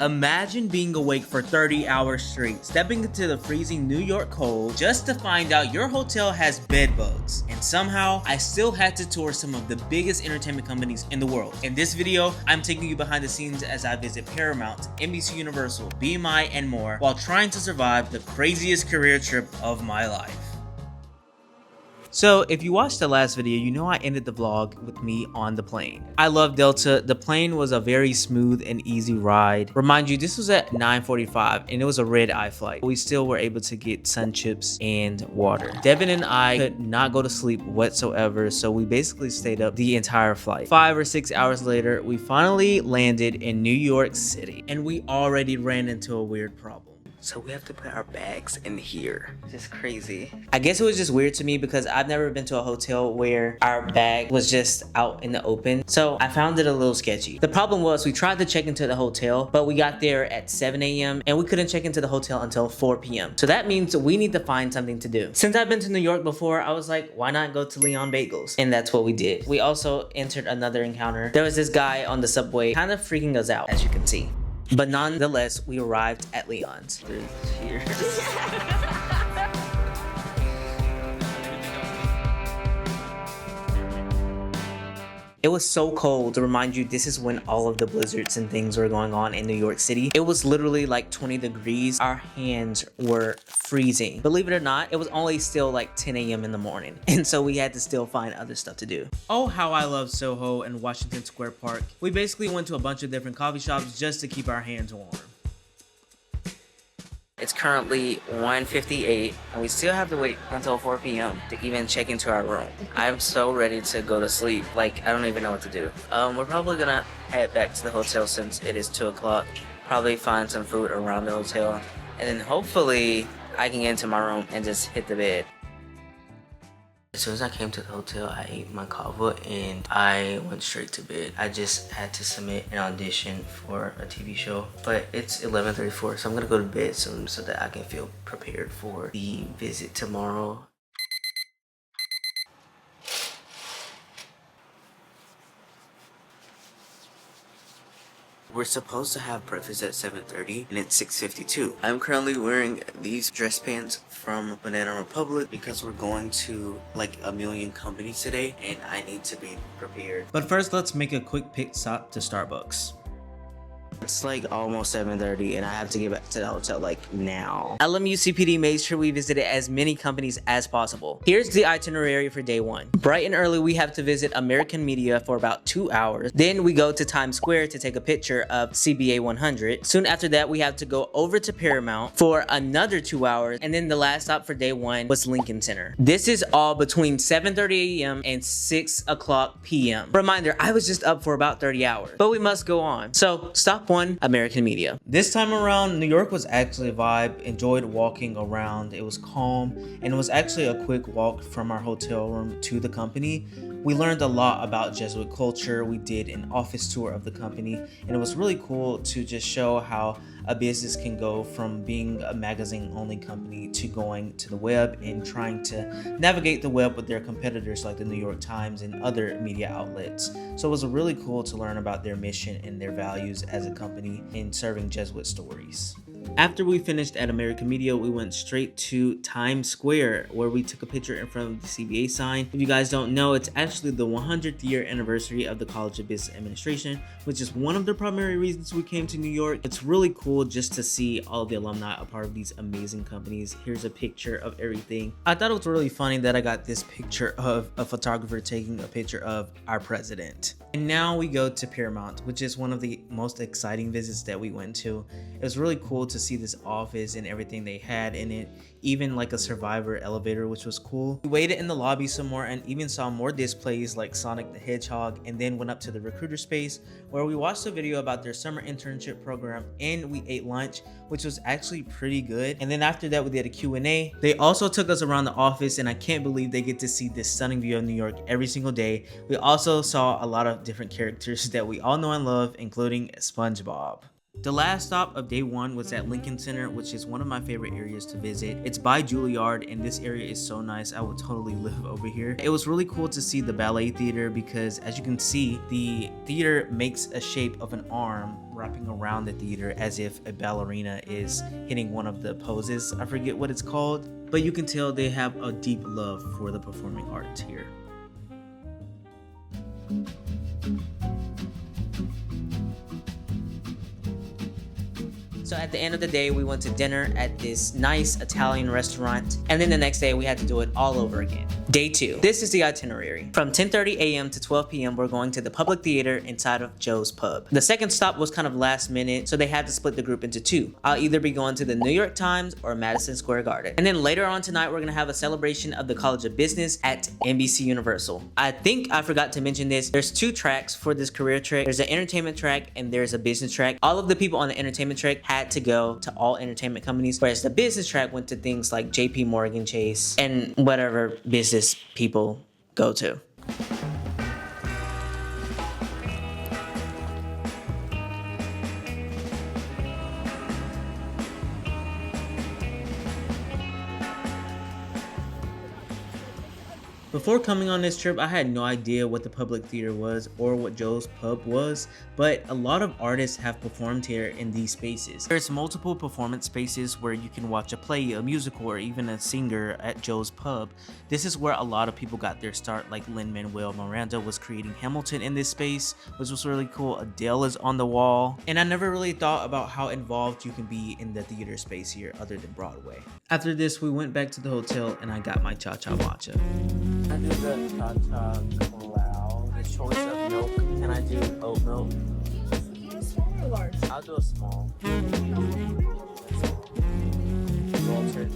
Imagine being awake for 30 hours straight, stepping into the freezing New York cold just to find out your hotel has bed bugs. And somehow, I still had to tour some of the biggest entertainment companies in the world. In this video, I'm taking you behind the scenes as I visit Paramount, NBCUniversal, BMI, and more while trying to survive the craziest career trip of my life. So if you watched the last video, you know I ended the vlog with me on the plane. I love Delta. The plane was a very smooth and easy ride. Remind you, this was at 9:45 and it was a red-eye flight. We still were able to get sun chips and water. Devin and I could not go to sleep whatsoever, so we basically stayed up the entire flight. 5 or 6 hours later, we finally landed in New York City, and we already ran into a weird problem. So we have to put our bags in here. It's just crazy. I guess it was just weird to me because I've never been to a hotel where our bag was just out in the open. So I found it a little sketchy. The problem was we tried to check into the hotel, but we got there at 7 a.m. and we couldn't check into the hotel until 4 p.m. So that means we need to find something to do. Since I've been to New York before, I was like, why not go to Leon Bagels? And that's what we did. We also entered another encounter. There was this guy on the subway kind of freaking us out, as you can see. But nonetheless, we arrived at Leon's. Here. It was so cold. To remind you, this is when all of the blizzards and things were going on in New York City. It was literally like 20 degrees. Our hands were freezing. Believe it or not, it was only still like 10 a.m. in the morning. And so we had to still find other stuff to do. Oh, how I love Soho and Washington Square Park. We basically went to a bunch of different coffee shops just to keep our hands warm. It's currently 1:58 and we still have to wait until 4 p.m. to even check into our room. I'm so ready to go to sleep. Like, I don't even know what to do. We're probably gonna head back to the hotel since it is 2 o'clock. Probably find some food around the hotel. And then hopefully I can get into my room and just hit the bed. As soon as I came to the hotel, I ate my kava and I went straight to bed. I just had to submit an audition for a TV show, but it's 11:34, so I'm gonna go to bed soon so that I can feel prepared for the visit tomorrow. We're supposed to have breakfast at 7:30 and it's 6:52. I'm currently wearing these dress pants from Banana Republic because we're going to like a million companies today and I need to be prepared. But first, let's make a quick pit stop to Starbucks. It's like almost 7:30 and I have to get back to the hotel like now. LMU CPD made sure we visited as many companies as possible. Here's the itinerary for day one. Bright and early, we have to visit American Media for about 2 hours. Then we go to Times Square to take a picture of CBA 100. Soon after that, we have to go over to Paramount for another 2 hours. And then the last stop for day one was Lincoln Center. This is all between 7:30 a.m. and 6 o'clock p.m. Reminder, I was just up for about 30 hours, but we must go on. So stop one, American Media. This time around, New York was actually a vibe. Enjoyed walking around. It was calm, and it was actually a quick walk from our hotel room to the company. We learned a lot about Jesuit culture. We did an office tour of the company, and it was really cool to just show how a business can go from being a magazine-only company to going to the web and trying to navigate the web with their competitors like the New York Times and other media outlets. So it was really cool to learn about their mission and their values as a company in serving Jesuit stories. After we finished at American Media, we went straight to Times Square where we took a picture in front of the CBA sign. If you guys don't know, it's actually the 100th year anniversary of the College of Business Administration, which is one of the primary reasons we came to New York. It's really cool just to see all of the alumni a part of these amazing companies. Here's a picture of everything. I thought it was really funny that I got this picture of a photographer taking a picture of our president. And now we go to Paramount, which is one of the most exciting visits that we went to. It was really cool to see this office and everything they had in it, even like a Survivor elevator, which was cool. We waited in the lobby some more and even saw more displays like Sonic the Hedgehog, and then went up to the recruiter space where we watched a video about their summer internship program and we ate lunch, which was actually pretty good. And then after that, we did a Q&A. They also took us around the office, and I can't believe they get to see this stunning view of New York every single day. We also saw a lot of different characters that we all know and love, including SpongeBob. The last stop of day one was at Lincoln Center, which is one of my favorite areas to visit. It's by Juilliard, and this area is so nice. I would totally live over here. It was really cool to see the ballet theater because, as you can see, the theater makes a shape of an arm, right? wrapping around the theater as if a ballerina is hitting one of the poses. I forget what it's called, but you can tell they have a deep love for the performing arts here. So at the end of the day, we went to dinner at this nice Italian restaurant, and then the next day we had to do it all over again. Day 2. This is the itinerary. From 10:30 a.m. to 12 p.m. we're going to the public theater inside of Joe's Pub. The second stop was kind of last minute, so they had to split the group into two. I'll either be going to the New York Times or Madison Square Garden. And then later on tonight, we're gonna have a celebration of the College of Business at NBC Universal. I think I forgot to mention this. There's 2 tracks for this career track. There's an entertainment track and there's a business track. All of the people on the entertainment track had to go to all entertainment companies, whereas the business track went to things like JP Morgan Chase and whatever business people go to. Before coming on this trip, I had no idea what the public theater was or what Joe's Pub was, but a lot of artists have performed here in these spaces. There's multiple performance spaces where you can watch a play, a musical, or even a singer at Joe's Pub. This is where a lot of people got their start, like Lin-Manuel Miranda was creating Hamilton in this space, which was really cool. Adele is on the wall, and I never really thought about how involved you can be in the theater space here other than Broadway. After this, we went back to the hotel and I got my cha-cha matcha. I do the cha-cha cloud, the choice of milk. Can I do oat milk? Small or large? I'll do a small. Walter.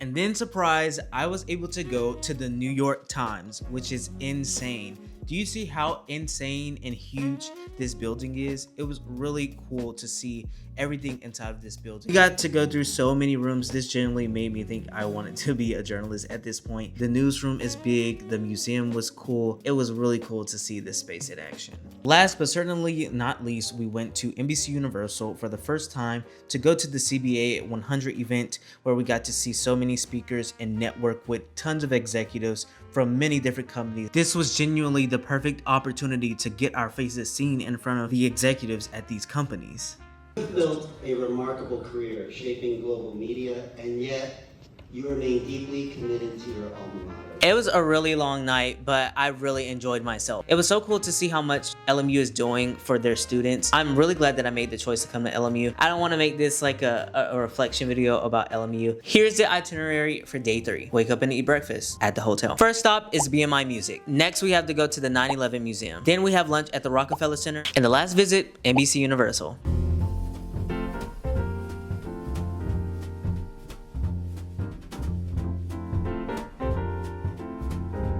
And then surprise, I was able to go to the New York Times, which is insane. Do you see how insane and huge this building is? It was really cool to see everything inside of this building. We got to go through so many rooms. This genuinely made me think I wanted to be a journalist at this point. The newsroom is big. The museum was cool. It was really cool to see this space in action. Last but certainly not least, we went to NBC Universal for the first time to go to the CBA 100 event, where we got to see so many speakers and network with tons of executives from many different companies. This was genuinely the perfect opportunity to get our faces seen in front of the executives at these companies. You've built a remarkable career shaping global media, and yet you remain deeply committed to your alma mater. It was a really long night, but I really enjoyed myself. It was so cool to see how much LMU is doing for their students. I'm really glad that I made the choice to come to LMU. I don't want to make this like a reflection video about LMU. Here's the itinerary for day 3. Wake up and eat breakfast at the hotel. First stop is BMI Music. Next, we have to go to the 9/11 Museum. Then we have lunch at the Rockefeller Center. And the last visit, NBC Universal.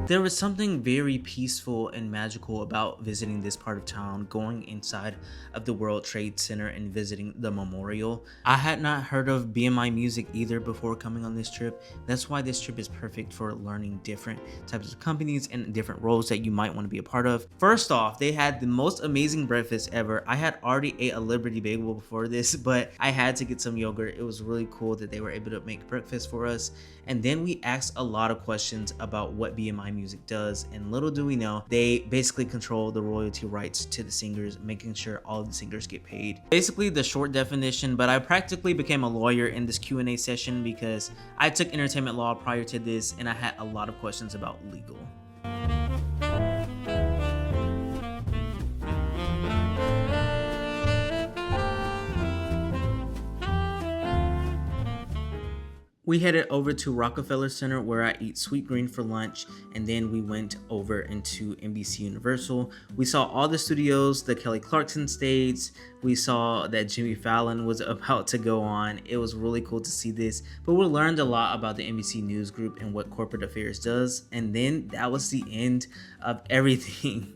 There was something very peaceful and magical about visiting this part of town, going inside of the World Trade Center and visiting the memorial. I had not heard of BMI Music either before coming on this trip. That's why this trip is perfect for learning different types of companies and different roles that you might want to be a part of. First off, they had the most amazing breakfast ever. I had already ate a Liberty Bagel before this, but I had to get some yogurt. It was really cool that they were able to make breakfast for us. And then we asked a lot of questions about what BMI Music does, and little do we know, they basically control the royalty rights to the singers, making sure all of the singers get paid. Basically the short definition, but I practically became a lawyer in this Q&A session because I took entertainment law prior to this and I had a lot of questions about legal. We headed over to Rockefeller Center where I eat sweet green for lunch, and then we went over into NBC Universal. We saw all the studios, the Kelly Clarkson stage. We saw that Jimmy Fallon was about to go on. It was really cool to see this, but we learned a lot about the NBC News Group and what corporate affairs does. And then that was the end of everything.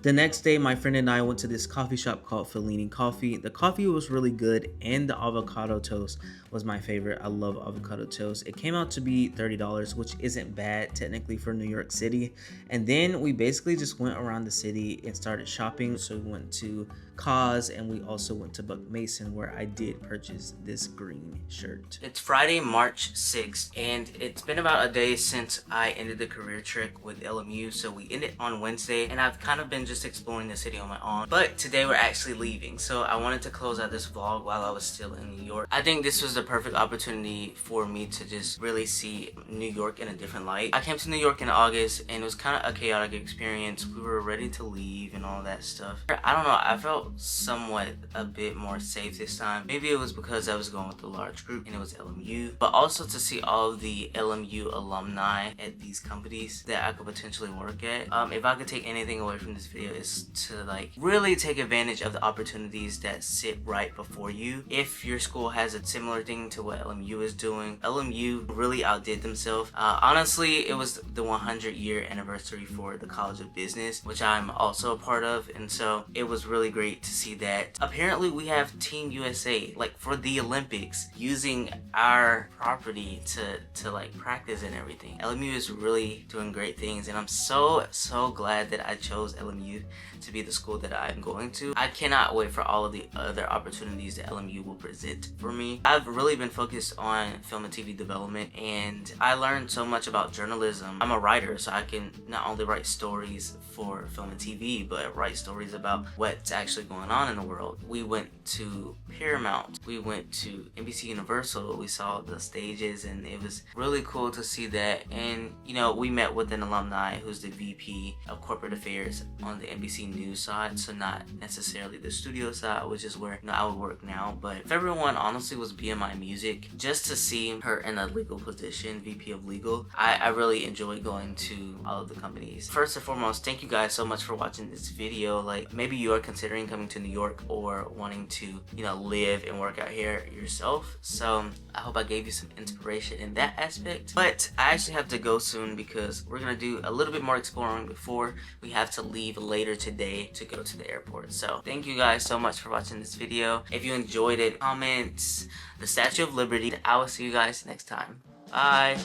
The next day, my friend and I went to this coffee shop called Fellini Coffee. The coffee was really good, and the avocado toast was my favorite. I love avocado toast. It came out to be $30, which isn't bad technically for New York City. And then we basically just went around the city and started shopping. So we went to cause, and we also went to Buck Mason where I did purchase this green shirt. It's Friday, March 6th, and it's been about a day since I ended the career trek with LMU, so we ended on Wednesday, and I've kind of been just exploring the city on my own, but today we're actually leaving, so I wanted to close out this vlog while I was still in New York. I think this was the perfect opportunity for me to just really see New York in a different light. I came to New York in August, and it was kind of a chaotic experience. We were ready to leave and all that stuff. I don't know, I felt somewhat a bit more safe this time. Maybe it was because I was going with a large group and it was LMU, but also to see all of the LMU alumni at these companies that I could potentially work at. If I could take anything away from this video, is to like really take advantage of the opportunities that sit right before you. If your school has a similar thing to what LMU is doing, LMU really outdid themselves. Honestly, it was the 100-year anniversary for the College of Business, which I'm also a part of, and so it was really great to see that. Apparently we have Team USA, like for the Olympics, using our property to like practice and everything. LMU is really doing great things, and I'm so glad that I chose LMU to be the school that I'm going to. I cannot wait for all of the other opportunities that LMU will present for me. I've really been focused on film and TV development, and I learned so much about journalism. I'm a writer, so I can not only write stories for film and TV, but write stories about what's actually going on in the world. We went to Paramount, we went to NBCUniversal, we saw the stages, and it was really cool to see that. And you know, we met with an alumni who's the VP of corporate affairs on the NBC News side, so not necessarily the studio side, which is where I would work now. But favorite one honestly was BMI Music. Just to see her in a legal position, VP of legal, I really enjoy going to all of the companies. First and foremost, thank you guys so much for watching this video. Like, maybe you are considering coming to New York or wanting to, you know, live and work out here yourself. So I hope I gave you some inspiration in that aspect. But I actually have to go soon because we're gonna do a little bit more exploring before we have to leave later today to go to the airport. So thank you guys so much for watching this video. If you enjoyed it, comment the Statue of Liberty. I will see you guys next time. Bye.